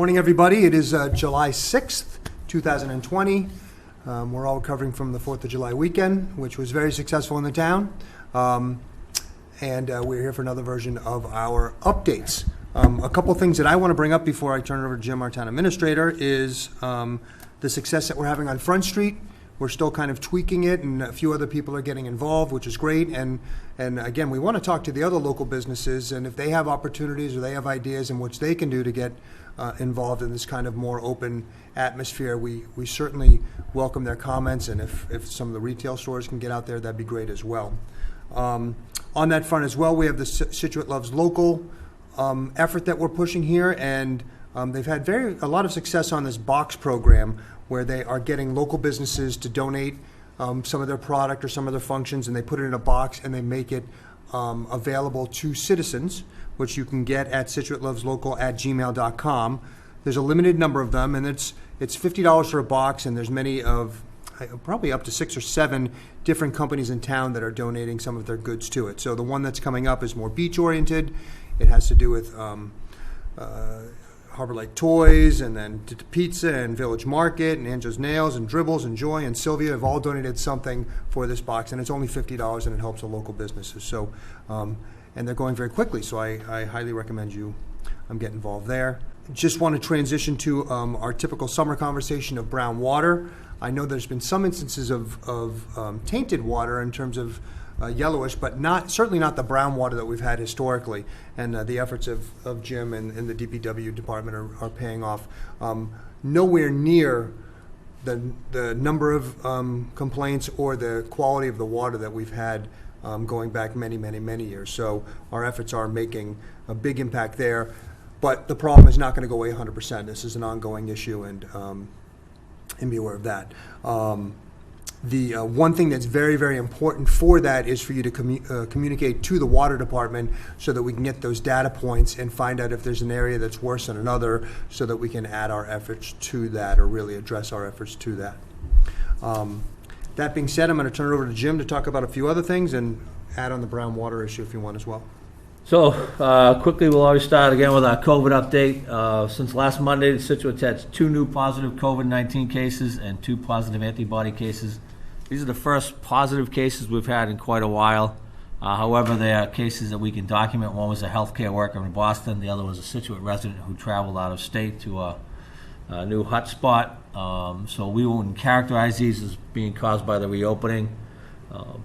Morning, everybody. It is July 6th, 2020. We're all recovering from the 4th of July weekend, which was very successful in the town. And we're here for another version of our updates. A couple things that I want to bring up before I turn it over to Jim, our town administrator, is the success that we're having on Front Street. We're still kind of tweaking it, and a few other people are getting involved, which is great. And again, we want to talk to the other local businesses, and if they have opportunities or they have ideas in which they can do to get involved in this kind of more open atmosphere, we certainly welcome their comments. And if some of the retail stores can get out there, that'd be great as well. On that front as well, we have the Scituate Loves Local effort that we're pushing here, and they've had a lot of success on this box program, where they are getting local businesses to donate some of their product or some of their functions, and they put it in a box and they make it available to citizens, which you can get at situateloveslocal@gmail.com. There's a limited number of them, and it's $50 for a box, and there's many of, probably up to 6 or 7 different companies in town that are donating some of their goods to it. So the one that's coming up is more beach-oriented. It has to do with Harbor Lake Toys, and then Pizza, and Village Market, and Angel's Nails, and Dribbles, and Joy, and Sylvia have all donated something for this box, and it's only $50, and it helps the local businesses. So, and they're going very quickly, so I highly recommend you get involved there. Just want to transition to our typical summer conversation of brown water. I know there's been some instances of tainted water in terms of yellowish, but certainly not the brown water that we've had historically. And the efforts of Jim and the DPW department are paying off. Nowhere near the number of complaints or the quality of the water that we've had going back many, many, many years. So our efforts are making a big impact there. But the problem is not going to go away 100%. This is an ongoing issue, and be aware of that. The one thing that's very, very important for that is for you to communicate to the water department so that we can get those data points and find out if there's an area that's worse than another, so that we can add our efforts to that, or really address our efforts to that. That being said, I'm going to turn it over to Jim to talk about a few other things and add on the brown water issue if you want as well. So quickly, we'll always start again with our COVID update. Since last Monday, the Scituate had 2 new positive COVID-19 cases and 2 positive antibody cases. These are the first positive cases we've had in quite a while. However, they are cases that we can document. One was a healthcare worker in Boston. The other was a Scituate resident who traveled out of state to a new hotspot. So we wouldn't characterize these as being caused by the reopening.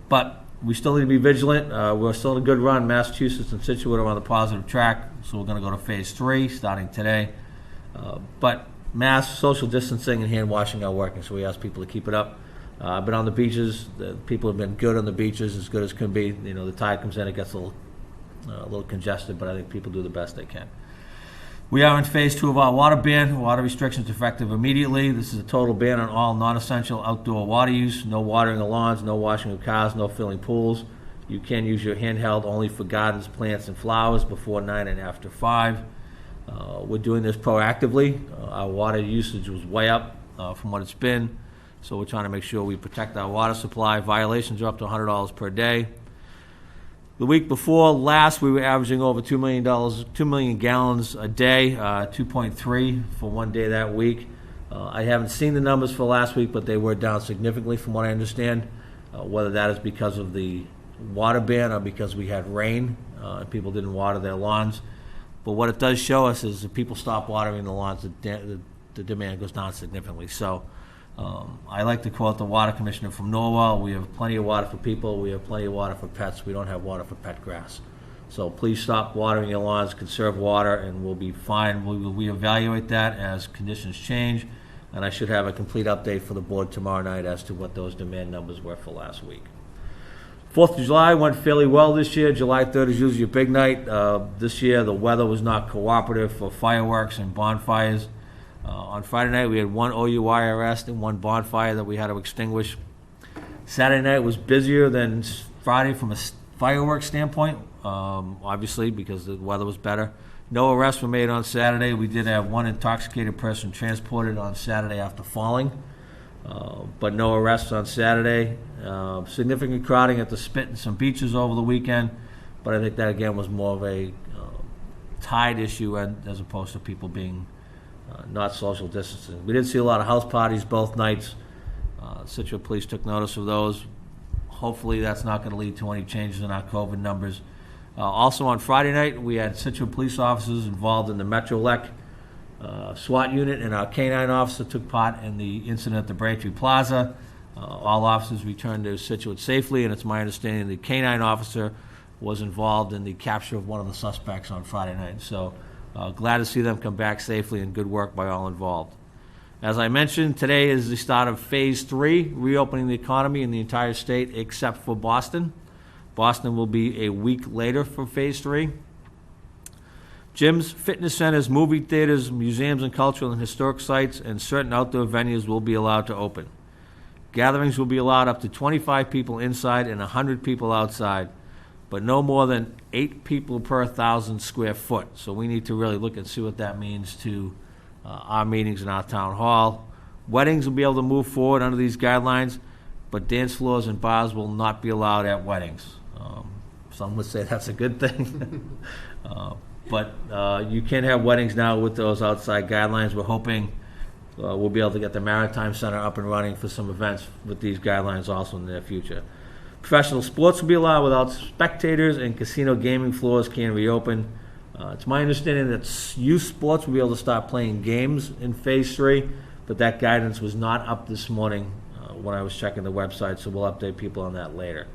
But we still need to be vigilant. We're still in a good run. Massachusetts and Scituate are on the positive track, so we're going to go to phase 3 starting today. But mask, social distancing, and hand washing are working, so we ask people to keep it up. I've been on the beaches. The people have been good on the beaches, as good as can be. You know, the tide comes in, it gets a little congested, but I think people do the best they can. We are in phase 2 of our water ban. Water restrictions effective immediately. This is a total ban on all non-essential outdoor water use. No watering of lawns, no washing of cars, no filling pools. You can use your handheld only for gardens, plants, and flowers before 9 and after 5. We're doing this proactively. Our water usage was way up from what it's been. So we're trying to make sure we protect our water supply. Violations are up to $100 per day. The week before last, we were averaging over $2 million gallons a day, 2.3 for one day that week. I haven't seen the numbers for last week, but they were down significantly from what I understand. Whether that is because of the water ban or because we had rain and people didn't water their lawns. But what it does show us is if people stop watering the lawns, the demand goes down significantly. So I like to quote the water commissioner from Norwell: we have plenty of water for people, we have plenty of water for pets, we don't have water for pet grass. So please stop watering your lawns, conserve water, and we'll be fine. We evaluate that as conditions change, and I should have a complete update for the board tomorrow night as to what those demand numbers were for last week. 4th of July went fairly well this year. July 3rd is usually a big night. This year the weather was not cooperative for fireworks and bonfires. On Friday night, we had 1 OUI arrest and 1 bonfire that we had to extinguish. Saturday night was busier than Friday from a fireworks standpoint, obviously, because the weather was better. No arrests were made on Saturday. We did have 1 intoxicated person transported on Saturday after falling, but no arrests on Saturday. Significant crowding at the Spit and some beaches over the weekend, but I think that, again, was more of a tide issue as opposed to people being not social distancing. We did see a lot of house parties both nights. Scituate Police took notice of those. Hopefully that's not going to lead to any changes in our COVID numbers. Also on Friday night, we had Scituate police officers involved in the Metrolec SWAT unit, and our K-9 officer took part in the incident at the Braintree Plaza. All officers returned to Scituate safely, and it's my understanding the K-9 officer was involved in the capture of one of the suspects on Friday night. So glad to see them come back safely, and good work by all involved. As I mentioned, today is the start of Phase 3, reopening the economy in the entire state except for Boston. Boston will be a week later for Phase 3. Gyms, fitness centers, movie theaters, museums and cultural and historic sites, and certain outdoor venues will be allowed to open. Gatherings will be allowed up to 25 people inside and 100 people outside, but no more than 8 people per 1,000 square foot. So we need to really look and see what that means to our meetings in our town hall. Weddings will be able to move forward under these guidelines, but dance floors and bars will not be allowed at weddings. Some would say that's a good thing. But you can have weddings now with those outside guidelines. We're hoping we'll be able to get the Maritime Center up and running for some events with these guidelines also in the near future. Professional sports will be allowed without spectators, and casino gaming floors can reopen. It's my understanding that youth sports will be able to start playing games in Phase 3, but that guidance was not up this morning when I was checking the website, so we'll update people on that later.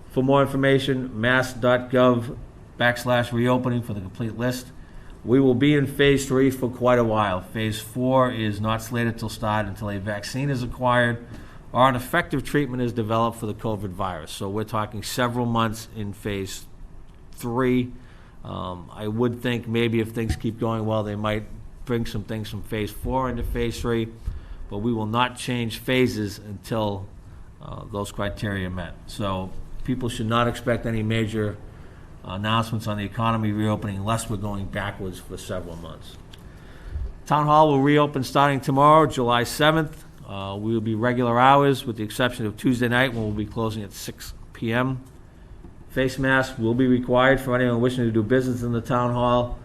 For more information, mass.gov/reopening for the complete list. We will be in Phase 3 for quite a while. Phase 4 is not slated to start until a vaccine is acquired or an effective treatment is developed for the COVID virus. So we're talking several months in Phase 3. I would think maybe if things keep going well, they might bring some things from Phase 4 into Phase 3, but we will not change phases until those criteria are met. So people should not expect any major announcements on the economy reopening unless we're going backwards for several months. Town Hall will reopen starting tomorrow, July 7th. We will be regular hours with the exception of Tuesday night when we'll be closing at 6 p.m. Face masks will be required for anyone wishing to do business in the Town Hall.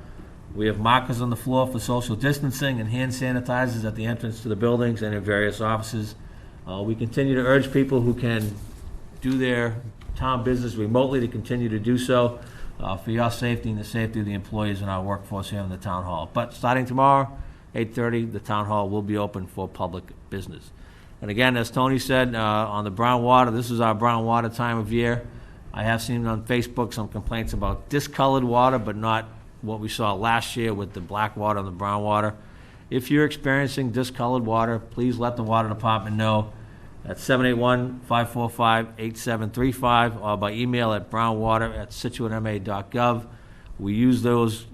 We have markers on the floor for social distancing and hand sanitizers at the entrance to the buildings and in various offices. We continue to urge people who can do their town business remotely to continue to do so for your safety and the safety of the employees in our workforce here in the Town Hall. But starting tomorrow, 8:30, the Town Hall will be open for public business. And again, as Tony said, on the brown water, this is our brown water time of year. I have seen on Facebook some complaints about discolored water, but not what we saw last year with the black water and the brown water. If you're experiencing discolored water, please let the water department know at 781-545-8735 or by email at brownwater@scituatema.gov. We use those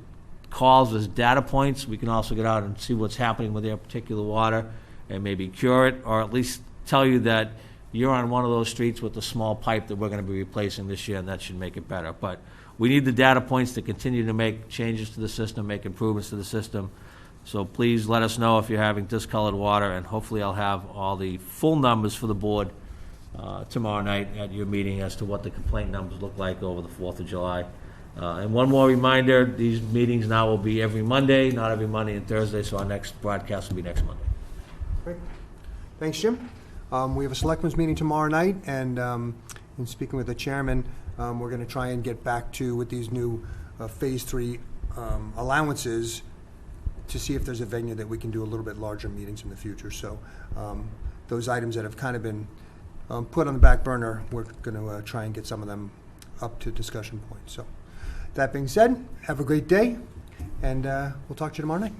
calls as data points. We can also get out and see what's happening with their particular water and maybe cure it, or at least tell you that you're on one of those streets with a small pipe that we're going to be replacing this year, and that should make it better. But we need the data points to continue to make changes to the system, make improvements to the system. So please let us know if you're having discolored water, and hopefully I'll have all the full numbers for the board tomorrow night at your meeting as to what the complaint numbers look like over the 4th of July. And one more reminder, these meetings now will be every Monday, not every Monday and Thursday, so our next broadcast will be next Monday. Great. Thanks, Jim. We have a selectmen's meeting tomorrow night, and in speaking with the chairman, we're going to try and get back to with these new Phase 3 allowances to see if there's a venue that we can do a little bit larger meetings in the future. So those items that have kind of been put on the back burner, we're going to try and get some of them up to discussion point. So that being said, have a great day, and we'll talk to you tomorrow night.